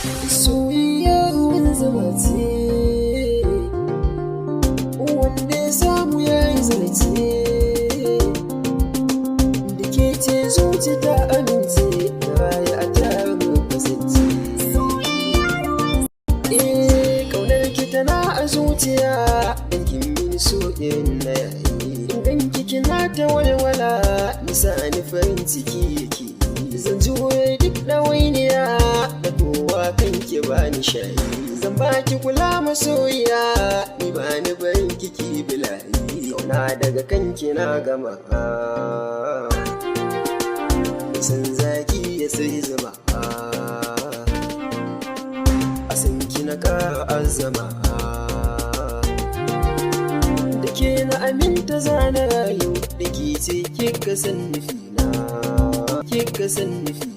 Soyayya ruwan zama ce, wanda ya samu ya yi zarce, da ke ce zuci ta amince raya a tarin kasance. Ƙaunar ki tana a zuciya, dan kin mini so ɗin na yayi. Idan kina ta walwala, nisa ni farin ciki yake. Zan jure duk ɗawainiya da kowa kanki bani shayi. Zan baki kula masoyiya, ni bani barin kiki bilayi. Kauna daga kanki na gama, san zaki ya sai zama, a san ki na ƙara azama. Da ke na aminta zana rayu, da ke ce kika san nufina, kika san nufi.